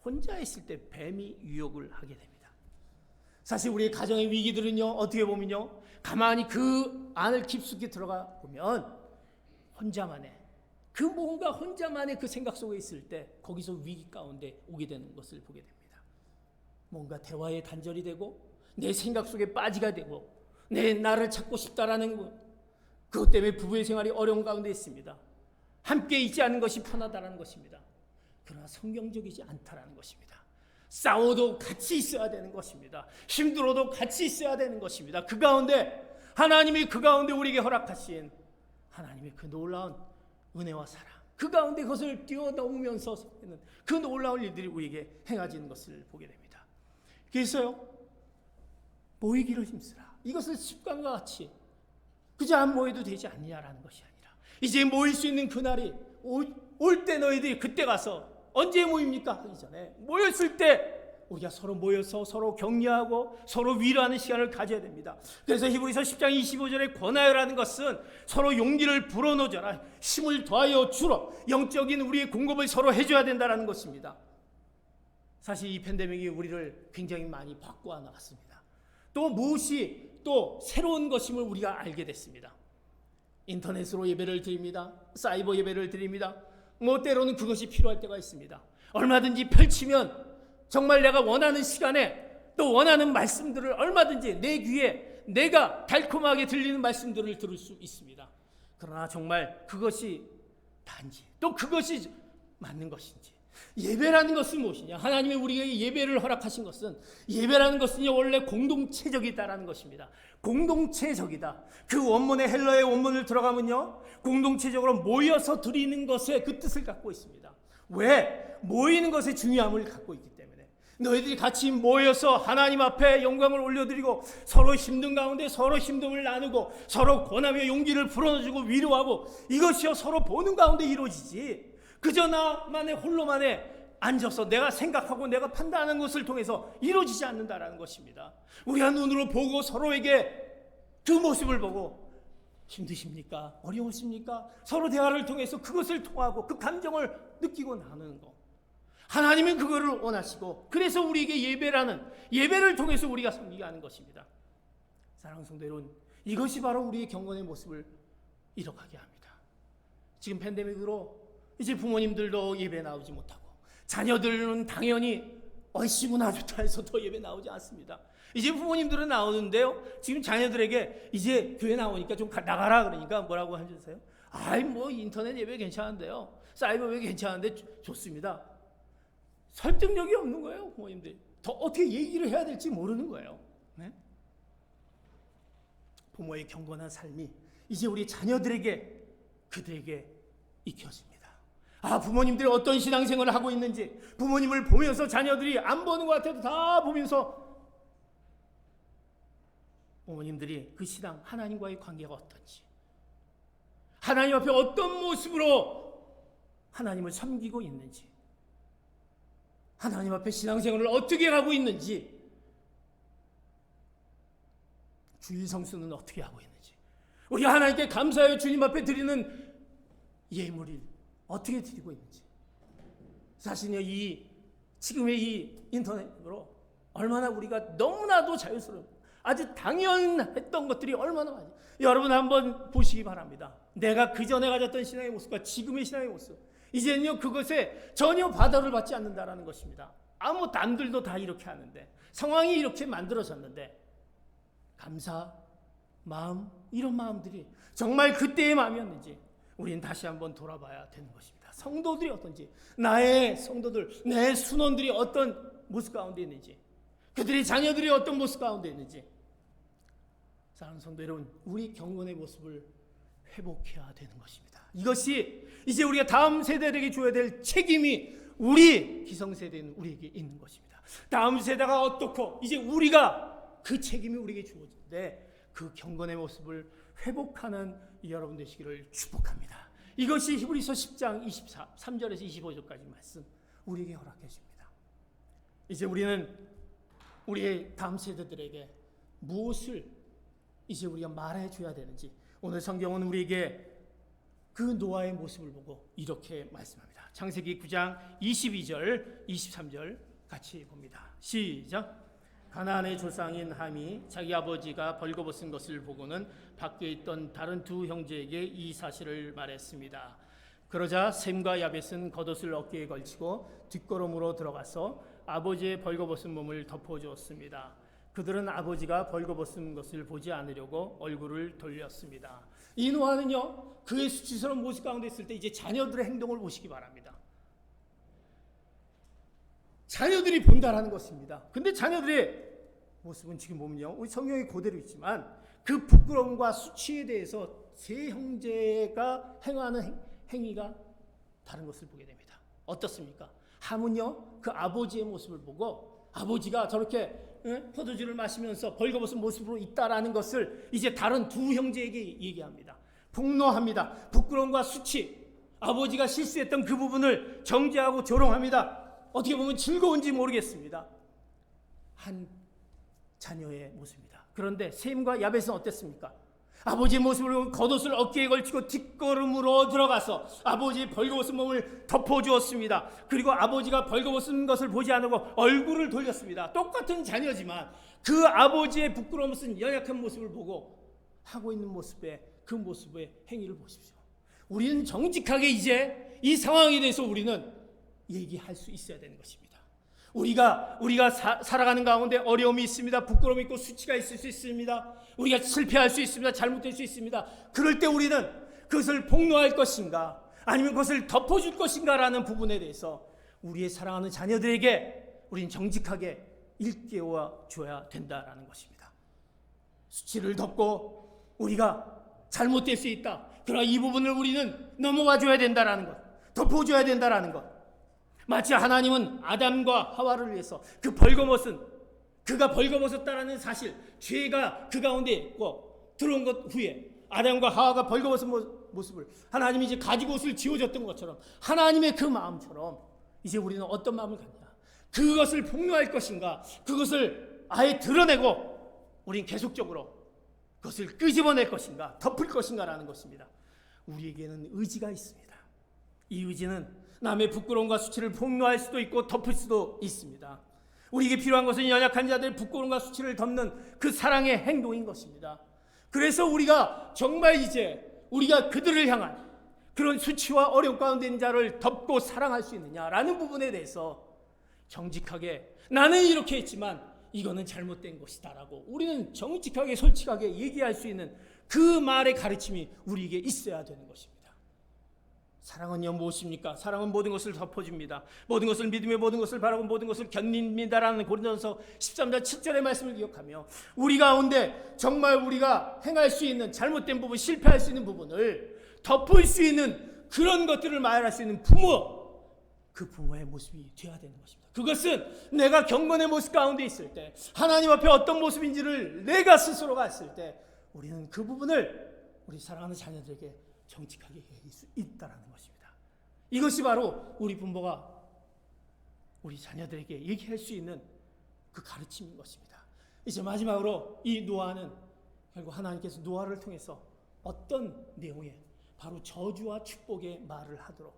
혼자 있을 때 뱀이 유혹을 하게 됩니다. 사실 우리의 가정의 위기들은요, 어떻게 보면요, 가만히 그 안을 깊숙이 들어가 보면 혼자만의 그 생각 속에 있을 때 거기서 위기 가운데 오게 되는 것을 보게 됩니다. 뭔가 대화에 단절이 되고 내 생각 속에 빠지게 되고 나를 찾고 싶다라는 것, 그것 때문에 부부의 생활이 어려운 가운데 있습니다. 함께 있지 않는 것이 편하다라는 것입니다. 그러나 성경적이지 않다라는 것입니다. 싸워도 같이 있어야 되는 것입니다. 힘들어도 같이 있어야 되는 것입니다. 그 가운데 하나님이 우리에게 허락하신 하나님의 그 놀라운 은혜와 사랑, 그 가운데 그것을 뛰어넘으면서 그 놀라운 일들이 우리에게 행해지는 것을 보게 됩니다. 그래서요, 모이기를 힘쓰라. 이것을 습관과 같이 그저 안 모여도 되지 않느냐라는 것이 아니라 이제 모일 수 있는 그날이 올 때 너희들이 그때 가서 언제 모입니까? 하기 전에 모였을 때 우리가 서로 모여서 서로 격려하고 서로 위로하는 시간을 가져야 됩니다. 그래서 히브리서 10장 25절에 권하여라는 것은 서로 용기를 불어넣어줘라, 힘을 더하여 주라, 영적인 우리의 공급을 서로 해줘야 된다는 것입니다. 사실 이 팬데믹이 우리를 굉장히 많이 바꾸어 나갔습니다. 또 무엇이 또 새로운 것임을 우리가 알게 됐습니다. 인터넷으로 예배를 드립니다. 사이버 예배를 드립니다. 때로는 그것이 필요할 때가 있습니다. 얼마든지 펼치면 정말 내가 원하는 시간에 또 원하는 말씀들을 얼마든지 내 귀에 내가 달콤하게 들리는 말씀들을 들을 수 있습니다. 그러나 정말 그것이 단지 또 그것이 맞는 것인지, 예배라는 것은 무엇이냐? 하나님이 우리에게 예배를 허락하신 것은, 예배라는 것은 원래 공동체적이다라는 것입니다. 공동체적이다. 그 원문의 헬라의 원문을 들어가면요, 공동체적으로 모여서 드리는 것의 그 뜻을 갖고 있습니다. 왜? 모이는 것의 중요함을 갖고 있기 때문에. 너희들이 같이 모여서 하나님 앞에 영광을 올려드리고 서로 힘든 가운데 서로 힘듦을 나누고 서로 권하며 용기를 불어넣어주고 위로하고, 이것이요 서로 보는 가운데 이루어지지, 그저 나만의 홀로만에 앉아서 내가 생각하고 내가 판단하는 것을 통해서 이루어지지 않는다라는 것입니다. 우리가 눈으로 보고 서로에게 그 모습을 보고 힘드십니까? 어려우십니까? 서로 대화를 통해서 그것을 통하고 그 감정을 느끼고 나누는 것, 하나님은 그거를 원하시고, 그래서 우리에게 예배를 통해서 우리가 섬기게 하는 것입니다. 사랑하는 성도 여러분, 이것이 바로 우리의 경건의 모습을 이뤄가게 합니다. 지금 팬데믹으로 이제 부모님들도 예배 나오지 못하고, 자녀들은 당연히 얼씨구나 좋다 해서 더 예배 나오지 않습니다. 이제 부모님들은 나오는데요, 지금 자녀들에게 이제 교회 나오니까 좀 나가라 그러니까 뭐라고 하셨어요? 인터넷 예배 괜찮은데요, 사이버 예배 괜찮은데 좋습니다. 설득력이 없는 거예요. 부모님들이 더 어떻게 얘기를 해야 될지 모르는 거예요. 네? 부모의 경건한 삶이 이제 우리 자녀들에게, 그들에게 익혀집니다. 부모님들이 어떤 신앙생활을 하고 있는지 부모님을 보면서 자녀들이 안 보는 것 같아도 다 보면서 부모님들이 그 신앙, 하나님과의 관계가 어떤지, 하나님 앞에 어떤 모습으로 하나님을 섬기고 있는지, 하나님 앞에 신앙생활을 어떻게 하고 있는지, 주일 성수는 어떻게 하고 있는지, 우리 하나님께 감사하여 주님 앞에 드리는 예물을 어떻게 드리고 있는지. 사실은요, 지금의 이 인터넷으로 얼마나 우리가 너무나도 자유스러운, 아주 당연했던 것들이 얼마나 많이, 여러분 한번 보시기 바랍니다. 내가 그 전에 가졌던 신앙의 모습과 지금의 신앙의 모습, 이제는요 그것에 전혀 바다를 받지 않는다라는 것입니다. 남들도 다 이렇게 하는데, 상황이 이렇게 만들어졌는데, 감사, 마음, 이런 마음들이 정말 그때의 마음이었는지 우리는 다시 한번 돌아봐야 되는 것입니다. 성도들이 어떤지, 나의 성도들, 내 순원들이 어떤 모습 가운데 있는지, 그들의 자녀들이 어떤 모습 가운데 있는지. 사랑하는 성도 여러분, 우리 경건의 모습을 회복해야 되는 것입니다. 이것이 이제 우리가 다음 세대에게 줘야 될 책임이 우리 기성세대는 우리에게 있는 것입니다. 다음 세대가 어떻고 이제 우리가 그 책임이 우리에게 주어지는데, 그 경건의 모습을 회복하는 여러분 되시기를 축복합니다. 이것이 히브리서 10장 23절에서 25절까지 말씀 우리에게 허락해 줍니다. 이제 우리는 우리의 다음 세대들에게 무엇을 이제 우리가 말해줘야 되는지, 오늘 성경은 우리에게 그 노아의 모습을 보고 이렇게 말씀합니다. 창세기 9장 22절 23절 같이 봅니다. 시작. 가나안의 조상인 함이 자기 아버지가 벌거벗은 것을 보고는 밖에 있던 다른 두 형제에게 이 사실을 말했습니다. 그러자 셈과 야벳은 겉옷을 어깨에 걸치고 뒷걸음으로 들어가서 아버지의 벌거벗은 몸을 덮어주었습니다. 그들은 아버지가 벌거벗은 것을 보지 않으려고 얼굴을 돌렸습니다. 이 노아는요, 그의 수치스러운 모습 가운데 있을 때 이제 자녀들의 행동을 보시기 바랍니다. 자녀들이 본다라는 것입니다. 근데 자녀들의 모습은 지금 보면요, 우리 성경에 그대로 있지만 그 부끄러움과 수치에 대해서 세 형제가 행하는 행위가 다른 것을 보게 됩니다. 어떻습니까? 함은요, 그 아버지의 모습을 보고 아버지가 저렇게 포도주를 마시면서 벌거벗은 모습으로 있다라는 것을 이제 다른 두 형제에게 얘기합니다. 폭로합니다. 부끄러움과 수치, 아버지가 실수했던 그 부분을 정죄하고 조롱합니다. 어떻게 보면 즐거운지 모르겠습니다. 한 자녀의 모습입니다. 그런데 셈과 야벳은 어땠습니까? 아버지의 모습을 보고 겉옷을 어깨에 걸치고 뒷걸음으로 들어가서 아버지의 벌거벗은 몸을 덮어주었습니다. 그리고 아버지가 벌거벗은 것을 보지 않고 얼굴을 돌렸습니다. 똑같은 자녀지만 그 아버지의 부끄러움 쓴 연약한 모습을 보고 하고 있는 그 모습의 행위를 보십시오. 우리는 정직하게 이제 이 상황에 대해서 우리는 얘기할 수 있어야 되는 것입니다. 우리가 살아가는 가운데 어려움이 있습니다. 부끄러움이 있고 수치가 있을 수 있습니다. 우리가 실패할 수 있습니다. 잘못될 수 있습니다. 그럴 때 우리는 그것을 폭로할 것인가 아니면 그것을 덮어줄 것인가 라는 부분에 대해서 우리의 사랑하는 자녀들에게 우리는 정직하게 일깨워 줘야 된다라는 것입니다. 수치를 덮고 우리가 잘못될 수 있다. 그러나 이 부분을 우리는 넘어가 줘야 된다라는 것, 덮어줘야 된다라는 것. 마치 하나님은 아담과 하와를 위해서 그가 벌거벗었다라는 사실, 죄가 그 가운데 있고 들어온 것 후에 아담과 하와가 벌거벗은 모습을 하나님이 이제 가죽 옷을 지워줬던 것처럼 하나님의 그 마음처럼 이제 우리는 어떤 마음을 갖냐? 그것을 폭로할 것인가? 그것을 아예 드러내고 우리는 계속적으로 그것을 끄집어낼 것인가? 덮을 것인가라는 것입니다. 우리에게는 의지가 있습니다. 이 의지는 남의 부끄러움과 수치를 폭로할 수도 있고 덮을 수도 있습니다. 우리에게 필요한 것은 연약한 자들의 부끄러움과 수치를 덮는 그 사랑의 행동인 것입니다. 그래서 우리가 정말 이제 우리가 그들을 향한 그런 수치와 어려움 가운데 있는 자를 덮고 사랑할 수 있느냐라는 부분에 대해서 정직하게 나는 이렇게 했지만 이거는 잘못된 것이다라고 우리는 정직하게 솔직하게 얘기할 수 있는 그 말의 가르침이 우리에게 있어야 되는 것입니다. 사랑은요 무엇입니까? 사랑은 모든 것을 덮어줍니다. 모든 것을 믿으며 모든 것을 바라고 모든 것을 견딥니다라는 고린도전서 13장 7절의 말씀을 기억하며 우리 가운데 정말 우리가 행할 수 있는 잘못된 부분, 실패할 수 있는 부분을 덮을 수 있는 그런 것들을 말할 수 있는 부모, 그 부모의 모습이 되어야 되는 것입니다. 그것은 내가 경건의 모습 가운데 있을 때 하나님 앞에 어떤 모습인지를 내가 스스로가 했을 때 우리는 그 부분을 우리 사랑하는 자녀들에게 정직하게 얘기할 수 있다는 것입니다. 이것이 바로 우리 부모가 우리 자녀들에게 얘기할 수 있는 그 가르침인 것입니다. 이제 마지막으로 이 노아는 결국 하나님께서 노아를 통해서 어떤 내용의 바로 저주와 축복의 말을 하도록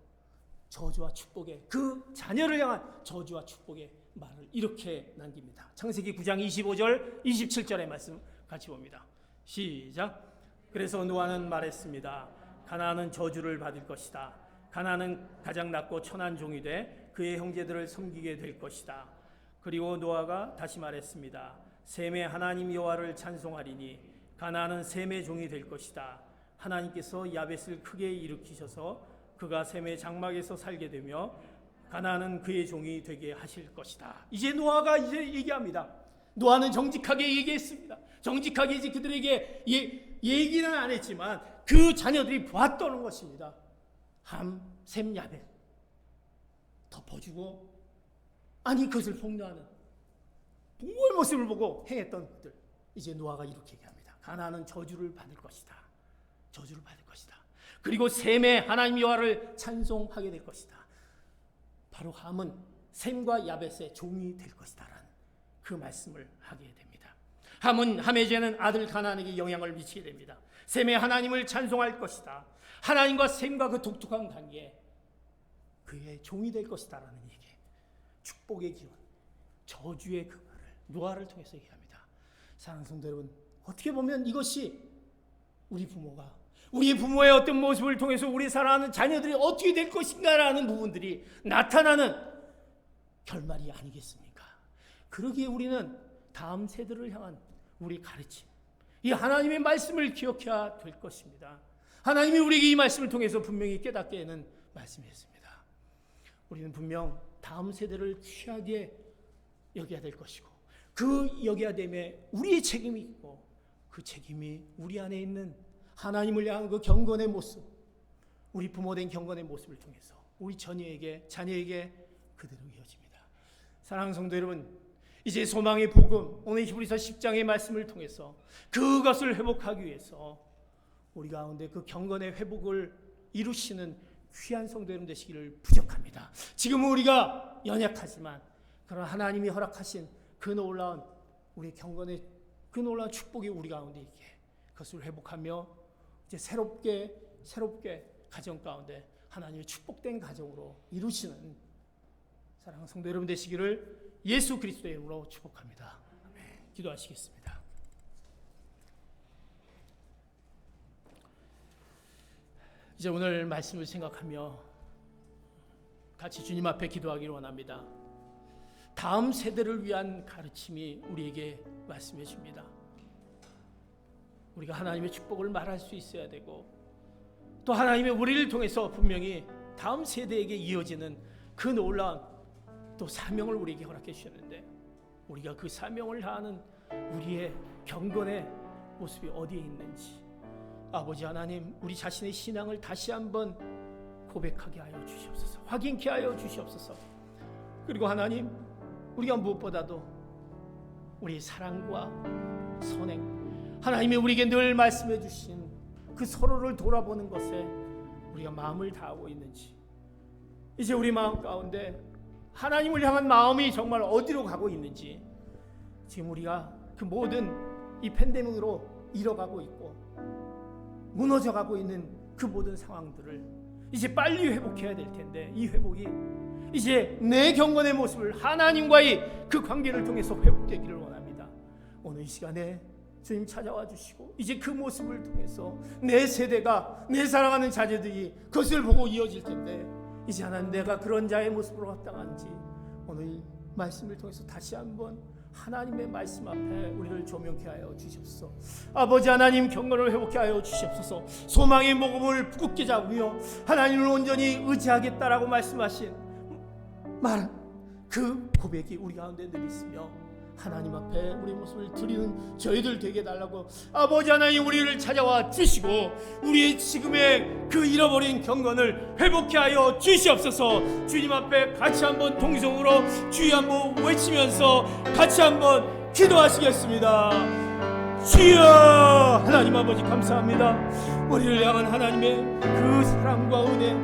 저주와 축복의 그 자녀를 향한 저주와 축복의 말을 이렇게 남깁니다. 창세기 9장 25절 27절의 말씀 같이 봅니다. 시작. 그래서 노아는 말했습니다. 가나안은 저주를 받을 것이다. 가나안은 가장 낮고 천한 종이 돼 그의 형제들을 섬기게 될 것이다. 그리고 노아가 다시 말했습니다. 셈의 하나님 여호와를 찬송하리니 가나안은 셈의 종이 될 것이다. 하나님께서 야벳을 크게 일으키셔서 그가 셈의 장막에서 살게 되며 가나안은 그의 종이 되게 하실 것이다. 이제 노아가 이제 얘기합니다. 노아는 정직하게 얘기했습니다. 정직하게 이제 그들에게 얘기는 안 했지만 그 자녀들이 보았다는 것입니다. 함, 셈, 야벳 덮어주고 아니 그것을 폭로하는 부모의 모습을 보고 행했던 그들. 이제 노아가 이렇게 얘기합니다. 가나안은 저주를 받을 것이다. 저주를 받을 것이다. 그리고 셈의 하나님 여호와를 찬송하게 될 것이다. 바로 함은 셈과 야벳의 종이 될 것이다 라는 그 말씀을 하게 됩니다. 함의 죄는 아들 가나안에게 영향을 미치게 됩니다. 셈의 하나님을 찬송할 것이다. 하나님과 셈과 그 독특한 관계에 그의 종이 될 것이다 라는 얘기. 축복의 기원, 저주의 그 말을 노아를 통해서 얘기합니다. 사랑하는 성도 여러분, 어떻게 보면 이것이 우리 부모가 우리 부모의 어떤 모습을 통해서 우리 사랑하는 자녀들이 어떻게 될 것인가라는 부분들이 나타나는 결말이 아니겠습니까? 그러기에 우리는 다음 세대를 향한 우리 가르침, 이 하나님의 말씀을 기억해야 될 것입니다. 하나님이 우리에게 이 말씀을 통해서 분명히 깨닫게 하는 말씀이었습니다. 우리는 분명 다음 세대를 귀하게 여겨야 될 것이고 그 여겨야 됨에 우리의 책임이 있고 그 책임이 우리 안에 있는 하나님을 향한 그 경건의 모습, 우리 부모된 경건의 모습을 통해서 우리 자녀에게 그대로 이어집니다. 사랑하는 성도 여러분, 이제 소망의 복음, 오늘 히브리서 10장의 말씀을 통해서 그것을 회복하기 위해서 우리 가운데 그 경건의 회복을 이루시는 귀한 성도 여러분 되시기를 부족합니다. 지금 우리가 연약하지만 그러나 하나님이 허락하신 그 놀라운 우리 경건의 그 놀라운 축복이 우리 가운데 있게 그것을 회복하며 이제 새롭게 가정 가운데 하나님의 축복된 가정으로 이루시는 사랑하는 성도 여러분 되시기를 예수 그리스도의 이름으로 축복합니다. 아멘. 기도하시겠습니다. 이제 오늘 말씀을 생각하며 같이 주님 앞에 기도하기를 원합니다. 다음 세대를 위한 가르침이 우리에게 말씀해 줍니다. 우리가 하나님의 축복을 말할 수 있어야 되고 또 하나님의 우리를 통해서 분명히 다음 세대에게 이어지는 그 놀라운 또 사명을 우리에게 허락해 주셨는데 우리가 그 사명을 다하는 우리의 경건의 모습이 어디에 있는지 아버지 하나님 우리 자신의 신앙을 다시 한번 고백하게 하여 주시옵소서. 확인케 하여 주시옵소서. 그리고 하나님 우리가 무엇보다도 우리의 사랑과 선행 하나님이 우리에게 늘 말씀해 주신 그 서로를 돌아보는 것에 우리가 마음을 다하고 있는지 이제 우리 마음 가운데 하나님을 향한 마음이 정말 어디로 가고 있는지 지금 우리가 그 모든 이 팬데믹으로 잃어가고 있고 무너져가고 있는 그 모든 상황들을 이제 빨리 회복해야 될 텐데 이 회복이 이제 내 경건의 모습을 하나님과의 그 관계를 통해서 회복되기를 원합니다. 오늘 이 시간에 주님 찾아와 주시고 이제 그 모습을 통해서 내 세대가 내 사랑하는 자녀들이 그것을 보고 이어질 텐데 이제 하나님 내가 그런 자의 모습으로 합당한지 오늘 말씀을 통해서 다시 한번 하나님의 말씀 앞에 우리를 조명케 하여 주시옵소서. 아버지 하나님 경건을 회복케 하여 주시옵소서. 소망의 복음을 굳게 잡으며 하나님을 온전히 의지하겠다라고 말씀하신 말 그 고백이 우리 가운데 늘 있으며 하나님 앞에 우리 모습을 드리는 저희들 되게 달라고 아버지 하나님 우리를 찾아와 주시고 우리의 지금의 그 잃어버린 경건을 회복케 하여 주시옵소서. 주님 앞에 같이 한번 동성으로 주여 한번 외치면서 같이 한번 기도하시겠습니다. 주여 하나님 아버지 감사합니다. 우리를 향한 하나님의 그 사랑과 은혜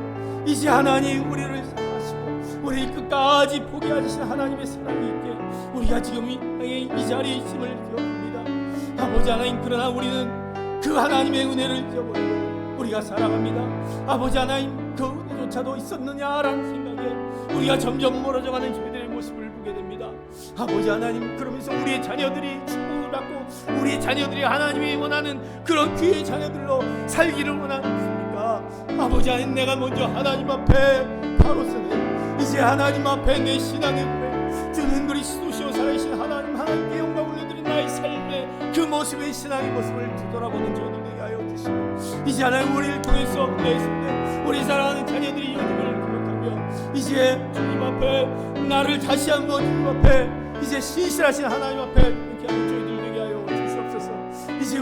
이제 하나님 우리를 사랑하시고 우리를 끝까지 포기하시는 하나님의 사랑이 있게 우리가 지금 이 자리에 있음을 기억합니다. 아버지 하나님 그러나 우리는 그 하나님의 은혜를 잊어버리고 우리가 살아갑니다. 아버지 하나님 그 은혜조차도 있었느냐라는 생각에 우리가 점점 멀어져가는 저희들의 모습을 보게 됩니다. 아버지 하나님 그러면서 우리의 자녀들이 축복을 받고 우리의 자녀들이 하나님이 원하는 그런 귀의 자녀들로 살기를 원하십니까? 아버지 하나님 내가 먼저 하나님 앞에 바로 서는 이제 하나님 앞에 내 신앙의 고백 주는 그리스도시요 살아계신 하나님께 영광 올려드린 나의 삶의 그 모습의 신앙의 모습을 뒤돌아보는 저희들 되게 하여 주시고 이제 하나님 우리를 통해서 내 세대 우리 사랑하는 자녀들이 이어짐을 기록하며 이제 주님 앞에 나를 다시 한번 주님 앞에 이제 신실하신 하나님 앞에 이렇게 하는 저희들 되게 하여 주시옵소서. 이제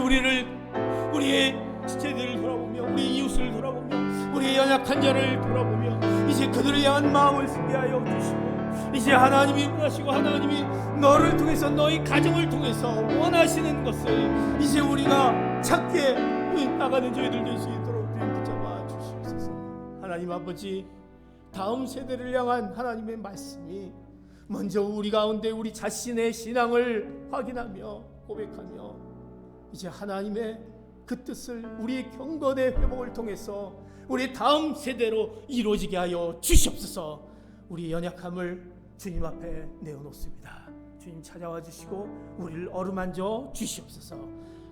우리의 지체들을 돌아보며 우리 이웃을 돌아보며 우리의 연약한 자를 돌아보며 이제 그들을 향한 마음을 쓰게 하여 주시고 이제 하나님이 원하시고 하나님이 너를 통해서 너희 가정을 통해서 원하시는 것을 이제 우리가 찾게 나가는 저희들 될 수 있도록 붙잡아 주시옵소서. 하나님 아버지 다음 세대를 향한 하나님의 말씀이 먼저 우리 가운데 우리 자신의 신앙을 확인하며 고백하며 이제 하나님의 그 뜻을 우리의 경건의 회복을 통해서 우리 다음 세대로 이루어지게 하여 주시옵소서. 우리의 연약함을 주님 앞에 내어놓습니다. 주님 찾아와 주시고 우리를 어루만져 주시옵소서.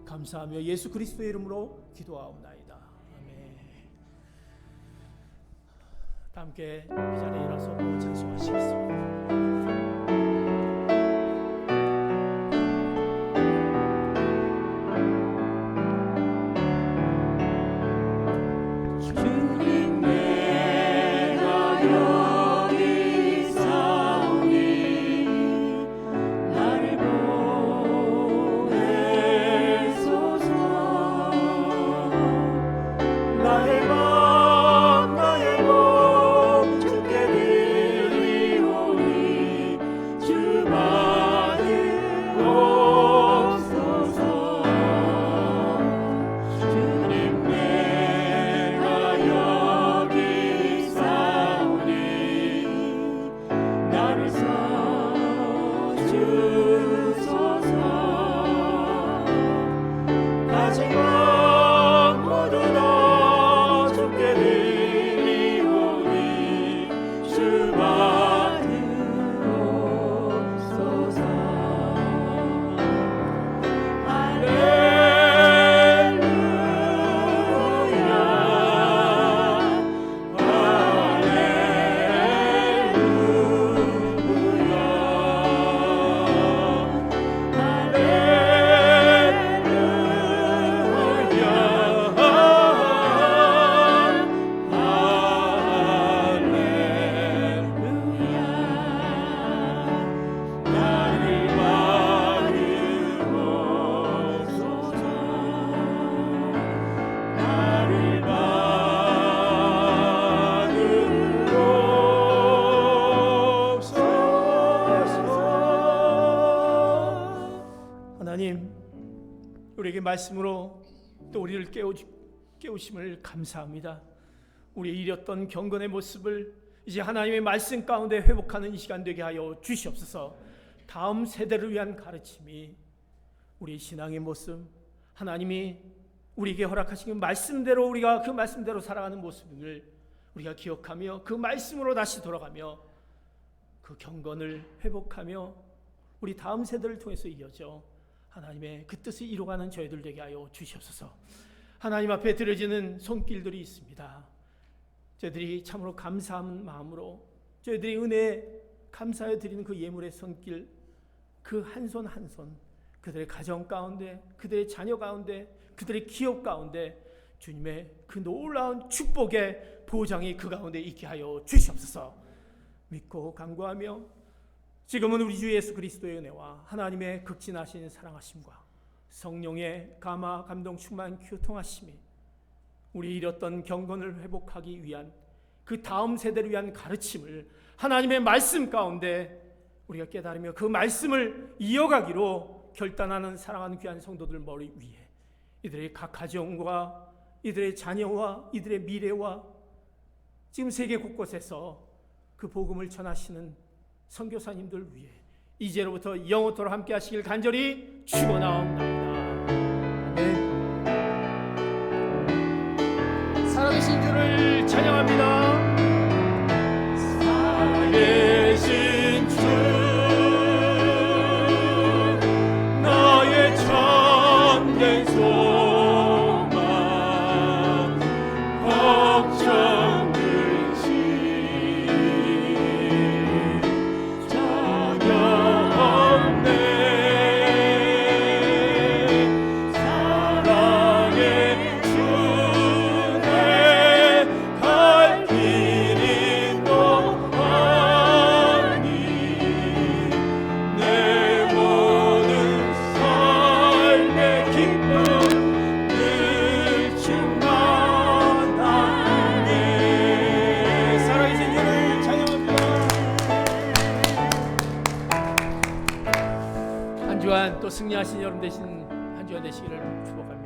감사하며 예수 그리스도의 이름으로 기도하옵나이다. 아멘. 다 함께 이 자리에 일어서 찬송하시겠습니다. 주께 드리오니 주 말씀으로 또 우리를 깨우심을 감사합니다. 우리의 잃었던 경건의 모습을 이제 하나님의 말씀 가운데 회복하는 이 시간 되게 하여 주시옵소서. 다음 세대를 위한 가르침이 우리의 신앙의 모습, 하나님이 우리에게 허락하신 그 말씀대로 우리가 그 말씀대로 살아가는 모습을 우리가 기억하며 그 말씀으로 다시 돌아가며 그 경건을 회복하며 우리 다음 세대를 통해서 이어져 하나님의 그 뜻을 이루어가는 저희들 되게 하여 주시옵소서. 하나님 앞에 드려지는 손길들이 있습니다. 저희들이 참으로 감사한 마음으로 저희들이 은혜에 감사해 드리는 그 예물의 손길, 그 한 손 한 손, 그들의 가정 가운데, 그들의 자녀 가운데, 그들의 기업 가운데 주님의 그 놀라운 축복의 보장이 그 가운데 있게 하여 주시옵소서. 믿고 간구하며 지금은 우리 주 예수 그리스도의 은혜와 하나님의 극진하신 사랑하심과 성령의 감화 감동 충만 교통하심이 우리 잃었던 경건을 회복하기 위한 그 다음 세대를 위한 가르침을 하나님의 말씀 가운데 우리가 깨달으며 그 말씀을 이어가기로 결단하는 사랑하는 귀한 성도들 머리 위에 이들의 각 가정과 이들의 자녀와 이들의 미래와 지금 세계 곳곳에서 그 복음을 전하시는 선교사님들 위해 이제로부터 영원토록 함께 하시길 간절히 축원하옵나이다. 아멘. 살아계신 주를 찬양합니다. 살아계신 주 나의 참된 소망 걱정 또 승리하신 여러분 되신 한 주간 되시기를 축복합니다.